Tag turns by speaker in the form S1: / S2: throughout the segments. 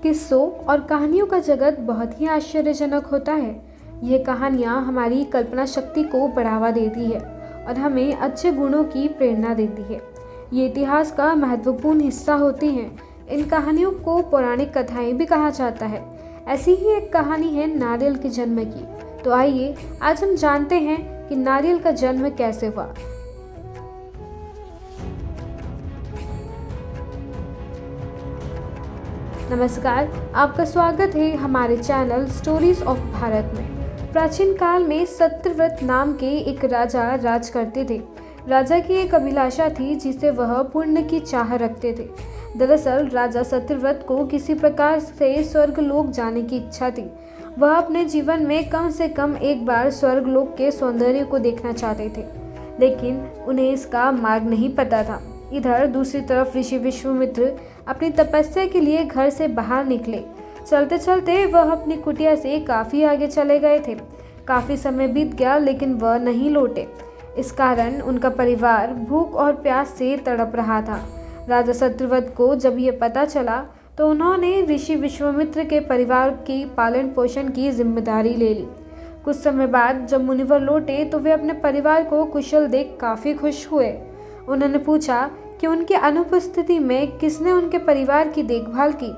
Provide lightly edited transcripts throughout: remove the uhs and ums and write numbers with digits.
S1: किस्सों और कहानियों का जगत बहुत ही आश्चर्यजनक होता है। ये कहानियाँ हमारी कल्पना शक्ति को बढ़ावा देती है और हमें अच्छे गुणों की प्रेरणा देती है। ये इतिहास का महत्वपूर्ण हिस्सा होती हैं। इन कहानियों को पौराणिक कथाएं भी कहा जाता है। ऐसी ही एक कहानी है नारियल के जन्म की। तो आइए आज हम जानते हैं कि नारियल का जन्म कैसे हुआ। नमस्कार, आपका स्वागत है हमारे चैनल स्टोरीज ऑफ भारत में। प्राचीन काल में सत्यव्रत नाम के एक राजा राज करते थे। राजा की एक अभिलाषा थी जिसे वह पुण्य की चाह रखते थे। दरअसल राजा सत्यव्रत को किसी प्रकार से स्वर्गलोक जाने की इच्छा थी। वह अपने जीवन में कम से कम एक बार स्वर्गलोक के सौंदर्य को देखना चाहते थे, लेकिन उन्हें इसका मार्ग नहीं पता था। इधर दूसरी तरफ ऋषि विश्वामित्र अपनी तपस्या के लिए घर से बाहर निकले। चलते चलते वह अपनी कुटिया से काफ़ी आगे चले गए थे। काफ़ी समय बीत गया लेकिन वह नहीं लौटे। इस कारण उनका परिवार भूख और प्यास से तड़प रहा था। राजा सत्यव्रत को जब यह पता चला तो उन्होंने ऋषि विश्वामित्र के परिवार की पालन पोषण की जिम्मेदारी ले ली। कुछ समय बाद जब मुनिवर लौटे तो वे अपने परिवार को कुशल देख काफ़ी खुश हुए। उन्होंने पूछा कि उनकी अनुपस्थिति में किसने उनके परिवार की देखभाल की।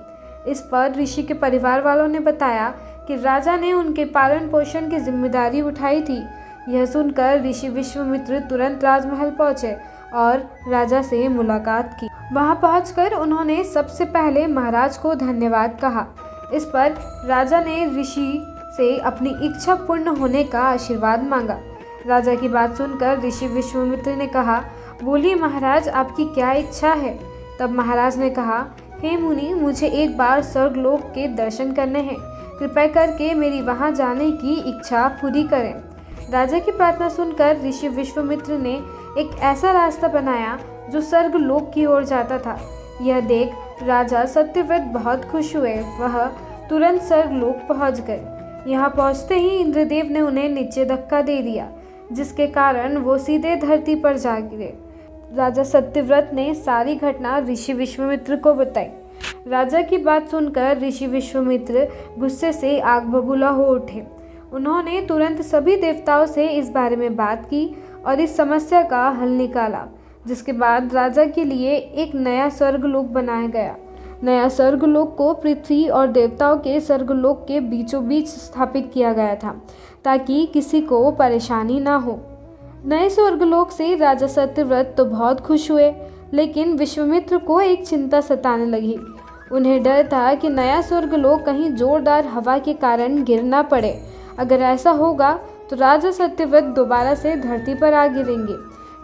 S1: इस पर ऋषि के परिवार वालों ने बताया कि राजा ने उनके पालन पोषण की जिम्मेदारी उठाई थी। यह सुनकर ऋषि विश्वामित्र तुरंत राजमहल पहुंचे और राजा से मुलाकात की। वहां पहुंचकर उन्होंने सबसे पहले महाराज को धन्यवाद कहा। इस पर राजा ने ऋषि से अपनी इच्छा पूर्ण होने का आशीर्वाद मांगा। राजा की बात सुनकर ऋषि विश्वामित्र ने कहा, बोलिए महाराज, आपकी क्या इच्छा है। तब महाराज ने कहा, हे मुनि, मुझे एक बार स्वर्गलोक के दर्शन करने हैं। कृपया करके मेरी वहां जाने की इच्छा पूरी करें। राजा की प्रार्थना सुनकर ऋषि विश्वामित्र ने एक ऐसा रास्ता बनाया जो स्वर्गलोक की ओर जाता था। यह देख राजा सत्यव्रत बहुत खुश हुए। वह तुरंत स्वर्गलोक पहुंच गए। यहाँ पहुँचते ही इंद्रदेव ने उन्हें नीचे धक्का दे दिया, जिसके कारण वो सीधे धरती पर जा गिरे। राजा सत्यव्रत ने सारी घटना ऋषि विश्वामित्र को बताई। राजा की बात सुनकर ऋषि विश्वामित्र गुस्से से आग बबूला हो उठे। उन्होंने तुरंत सभी देवताओं से इस बारे में बात की और इस समस्या का हल निकाला, जिसके बाद राजा के लिए एक नया स्वर्गलोक बनाया गया। नया स्वर्गलोक को पृथ्वी और देवताओं के स्वर्गलोक के बीचों बीच स्थापित किया गया था, ताकि किसी को परेशानी ना हो। नए स्वर्गलोक से राजा सत्यव्रत तो बहुत खुश हुए, लेकिन विश्वामित्र को एक चिंता सताने लगी। उन्हें डर था कि नया स्वर्गलोक कहीं जोरदार हवा के कारण गिर ना पड़े। अगर ऐसा होगा तो राजा सत्यव्रत दोबारा से धरती पर आ गिरेंगे।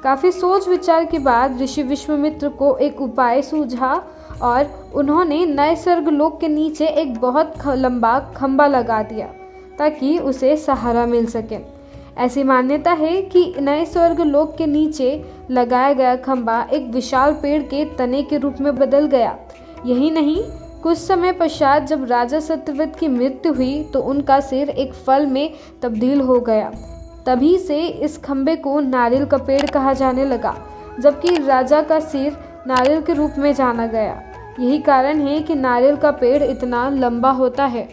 S1: काफ़ी सोच विचार के बाद ऋषि विश्वामित्र को एक उपाय सूझा और उन्होंने नए स्वर्गलोक के नीचे एक बहुत लंबा खंभा लगा दिया, ताकि उसे सहारा मिल सके। ऐसी मान्यता है कि नए स्वर्गलोक के नीचे लगाया गया खंभा एक विशाल पेड़ के तने के रूप में बदल गया। यही नहीं, कुछ समय पश्चात जब राजा सत्यव्रत की मृत्यु हुई तो उनका सिर एक फल में तब्दील हो गया। तभी से इस खंभे को नारियल का पेड़ कहा जाने लगा, जबकि राजा का सिर नारियल के रूप में जाना गया। यही कारण है कि नारियल का पेड़ इतना लंबा होता है।